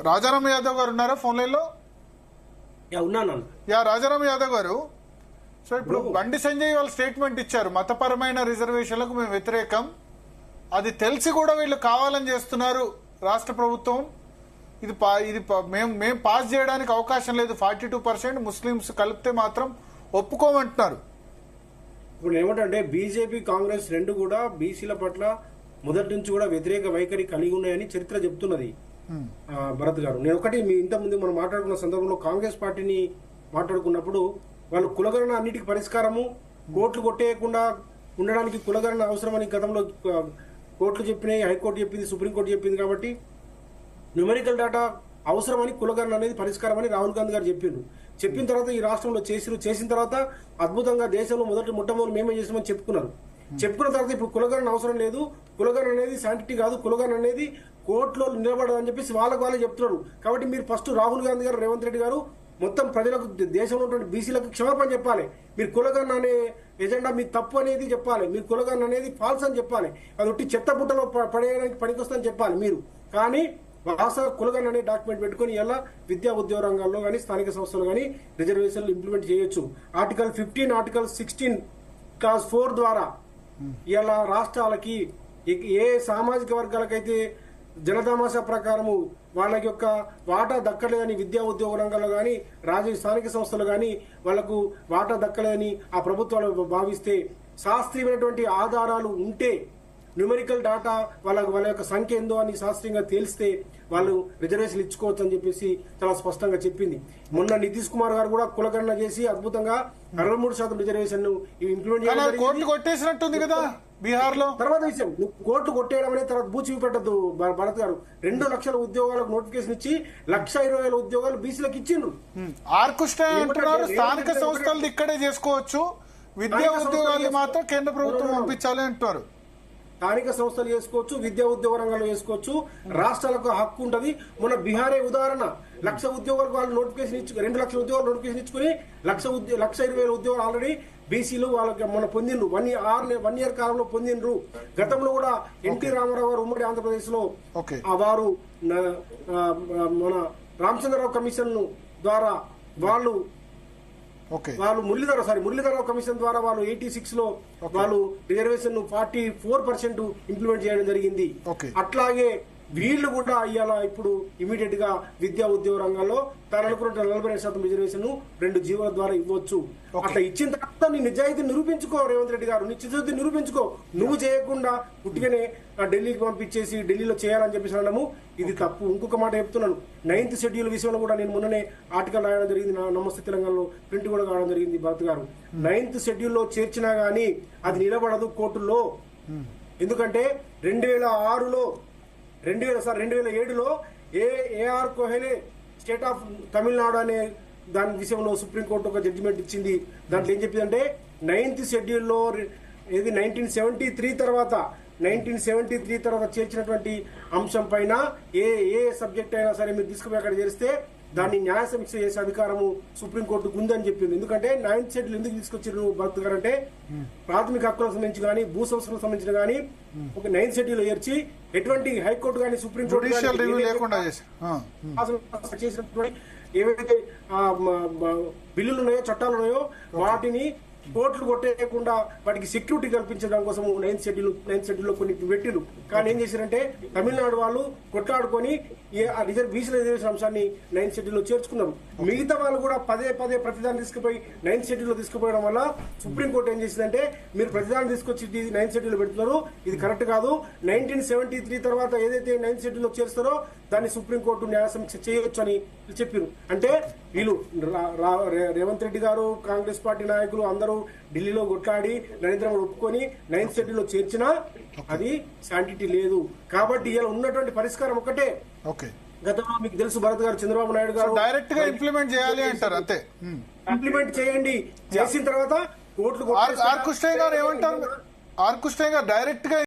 రాజారాం యాదవ్ గారు ఉన్నారా phone line లో? ఉన్నాను. రాజారాం యాదవ్ గారు, సో ఇప్పుడు బండి సంజయ్ వాళ్ళు స్టేట్మెంట్ ఇచ్చారు, మతపరమైన రిజర్వేషన్లకు మేము వ్యతిరేకం, అది తెలిసి కూడా వీళ్ళు కావాలని చేస్తున్నారు రాష్ట్ర ప్రభుత్వం, ఇది మేము పాస్ చేయడానికి అవకాశం లేదు, 42% ముస్లింస్ కలిపితే మాత్రం ఒప్పుకోమంటున్నారు. ఇప్పుడు ఏమంటే బీజేపీ కాంగ్రెస్ రెండు కూడా బీసీల పట్ల మొదటి నుంచి కూడా వ్యతిరేక వైఖరి కలిగి ఉన్నాయని చరిత్ర చెప్తున్నది. భరత్ గారు, నేను ఒకటి మీ ఇంతకుముందు మనం మాట్లాడుకున్న సందర్భంలో కాంగ్రెస్ పార్టీని మాట్లాడుకున్నప్పుడు వాళ్ళు కులగణన అన్నిటికీ పరిష్కారము, కోర్టులు కొట్టేయకుండా ఉండడానికి కులగణన అవసరమని గతంలో కోర్టులు చెప్పినాయి, హైకోర్టు చెప్పింది, సుప్రీంకోర్టు చెప్పింది. కాబట్టి న్యూమరికల్ డేటా అవసరమని కులగణన అనేది పరిష్కారం అని రాహుల్ గాంధీ గారు చెప్పిండు. చెప్పిన తర్వాత ఈ రాష్ట్రంలో చేసిన తర్వాత అద్భుతంగా దేశంలో మొట్టమొదటి మేమే చేసామని చెప్పుకున్నారు. చెప్పుకున్న తర్వాత ఇప్పుడు కులగణన అవసరం లేదు, కులగణన అనేది శాంటిటీ కాదు, కులగణన అనేది కోర్టులో నిలబడదని చెప్పేసి వాళ్ళే చెప్తున్నారు. కాబట్టి మీరు ఫస్ట్ రాహుల్ గాంధీ గారు, రేవంత్ రెడ్డి గారు మొత్తం ప్రజలకు, దేశంలో ఉన్నటువంటి బీసీలకు క్షమాపణ చెప్పాలి. మీరు కులగణన అనే ఎజెండా మీ తప్పు అనేది చెప్పాలి, మీరు కులగణన అనేది ఫాల్స్ అని చెప్పాలి, అది ఒట్టి చెత్త బుట్టలో పడేయడానికి పనికొస్తుందని చెప్పాలి మీరు. కానీ వాస్తవ కులగణన అనే డాక్యుమెంట్ పెట్టుకుని ఇలా విద్యా ఉద్యోగ రంగాల్లో కానీ స్థానిక సంస్థలు కానీ రిజర్వేషన్లు ఇంప్లిమెంట్ చేయొచ్చు. ఆర్టికల్ 15, ఆర్టికల్ 16 క్లాస్ 4 ద్వారా ఇలా రాష్ట్రాలకి ఏ సామాజిక వర్గాలకైతే జనదామాషా ప్రకారము వాళ్ళకి యొక్క వాటా దక్కలేదని విద్యా ఉద్యోగ రంగంలో కానీ స్థానిక సంస్థలు కానీ వాళ్లకు వాటా దక్కలేదని ఆ ప్రభుత్వాలు భావిస్తే, శాస్త్రీయమైనటువంటి ఆధారాలు ఉంటే, న్యూమరికల్ డాటా వాళ్ళ యొక్క సంఖ్య ఏందో అని శాస్త్రీయంగా తేలిస్తే వాళ్ళు రిజర్వేషన్ ఇచ్చుకోవచ్చు అని చెప్పేసి చాలా స్పష్టంగా చెప్పింది. మొన్న నితీష్ కుమార్ గారు కూడా కులగణన చేసి అద్భుతంగా 63% రిజర్వేషన్ ఇంప్లిమెంట్ చేయాలి కదా బీహార్ లో. తర్వాత విషయం, కోర్టు కొట్టేయడం అనేది తర్వాత బూచి పెట్టద్దు భరత్ గారు. 2 లక్షల ఉద్యోగాలకు నోటిఫికేషన్ ఇచ్చి 1,20,000 ఉద్యోగాలు బీసీలకు ఇచ్చిండ్రు. స్థానిక సంస్థలు ఇక్కడే చేసుకోవచ్చు, విద్యా ఉద్యోగాలు మాత్రం కేంద్ర ప్రభుత్వం పంపించాలి అంటారు. స్థానిక సంస్థలు చేసుకోవచ్చు, విద్యా ఉద్యోగ రంగంలో చేసుకోవచ్చు, రాష్ట్రాలకు హక్కు ఉంటది. మొన్న బీహారే ఉదాహరణ, 1,00,000 ఉద్యోగాలకు వాళ్ళు నోటిఫికేషన్ ఇచ్చి 2 లక్షల ఉద్యోగాలు నోటిఫికేషన్ ఇచ్చుకుని 1,20,000 ఉద్యోగాలు ఆల్రెడీ బీసీలు వాళ్ళకి మన పొందిండ్రు. 1 ఇయర్ కాలంలో పొందిండ్రు. గతంలో కూడా ఎన్టీ రామారావు గారు ఉమ్మడి ఆంధ్రప్రదేశ్ లో వారు మన రామచంద్రరావు కమిషన్ ద్వారా వాళ్ళు మురళీధరరావు కమిషన్ ద్వారా వాళ్ళు 86 లో వాళ్ళు రిజర్వేషన్ 44% ఇంప్లిమెంట్ చేయడం జరిగింది. అట్లాగే వీళ్ళు కూడా ఇవాళ ఇప్పుడు ఇమీడియట్ గా విద్యా ఉద్యోగ రంగంలో తాను అనుకున్న 42% రిజర్వేషన్ 2 జీవోల ద్వారా ఇవ్వచ్చు. అట్లా ఇచ్చిన తర్వాత నీ నిజాయితీ నిరూపించుకో రేవంత్ రెడ్డి గారు, నీ చిత్తశుద్ధి నిరూపించుకో. నువ్వు చేయకుండా పుట్టిగానే ఢిల్లీకి పంపించేసి ఢిల్లీలో చేయాలని చెప్పేసి అనడము ఇది తప్పు. ఇంకొక మాట చెప్తున్నాను, 9th షెడ్యూల్ విషయంలో కూడా నేను మొన్ననే ఆర్టికల్ రాయడం జరిగింది, నమస్తే తెలంగాణలో ప్రింట్ కూడా కావడం జరిగింది. భరత్ గారు, 9th షెడ్యూల్లో చేర్చినా గానీ అది నిలబడదు కోర్టుల్లో. ఎందుకంటే 2007లో ఏఆర్ కోహెలే స్టేట్ ఆఫ్ తమిళనాడు అనే దాని విషయంలో సుప్రీంకోర్టు ఒక జడ్జిమెంట్ ఇచ్చింది. దాంట్లో ఏం చెప్పిందంటే 9th షెడ్యూల్లో 1973 తర్వాత చేర్చినటువంటి అంశం పైన ఏ సబ్జెక్ట్ అయినా సరే మీరు తీసుకుపోయి అక్కడ చేస్తే దాన్ని న్యాయ సమీక్ష చేసే అధికారము సుప్రీంకోర్టుకు ఉందని చెప్పింది. ఎందుకంటే 9th షెడ్యూల్ ఎందుకు తీసుకొచ్చారు భరత్ గారు అంటే, ప్రాథమిక హక్కులకు సంబంధించి కానీ భూ సంస్థలకు సంబంధించిన కానీ ఒక 9th షెడ్యూల్ చేర్చి ఎటువంటి హైకోర్టు కానీ సుప్రీంకోర్టు చేసినటువంటి ఏవైతే బిల్లులు ఉన్నాయో చట్టాలు ఉన్నాయో వాటిని కోర్టులు కొట్టేయకుండా వాటికి సెక్యూరిటీ కల్పించడం కోసం 9th షెడ్యూల్లో కొన్ని పెట్టిరు. కానీ ఏం చేశారంటే తమిళనాడు వాళ్ళు కొట్లాడుకొని బీసీ రిజర్వేషన్ అంశాన్ని 9th షెడ్యూల్లో చేర్చుకున్నారు. మిగతా వాళ్ళు కూడా పదే ప్రతిదాన్ని తీసుకుపోయి 9th షెడ్యూల్లో తీసుకుపోవడం వల్ల సుప్రీంకోర్టు ఏం చేసిందంటే, మీరు ప్రతిదాన్ని తీసుకొచ్చి 9th షెడ్యూల్లో పెడుతున్నారు, ఇది కరెక్ట్ కాదు. 1973 తర్వాత ఏదైతే 9th షెడ్యూల్లో చేస్తారో దాన్ని సుప్రీంకోర్టు న్యాయ సమీక్ష చేయొచ్చు అని చెప్పారు. అంటే వీళ్ళు రేవంత్ రెడ్డి గారు, కాంగ్రెస్ పార్టీ నాయకులు అందరూ ఢిల్లీలో కొట్లాడి నరేంద్ర మోడీ ఒప్పుకొని 9th షెడ్యూల్లో చేర్చినా అది శాంటిటీ లేదు. కాబట్టి ఇలా ఉన్నటువంటి పరిష్కారం ఒకటే. గతంలో మీకు తెలుసు భరత్ గారు, చంద్రబాబు నాయుడు గారు డైరెక్ట్ గా ఇంప్లిమెంట్ చేయాలి అంటారు. అంతే, ఇంప్లిమెంట్ చేయండి. చేసిన తర్వాత కోర్టులు ఆర్ కృష్ణయ్య గారు ఏమంటారు? ఆర్ కృష్ణయ్య గారు డైరెక్ట్ గా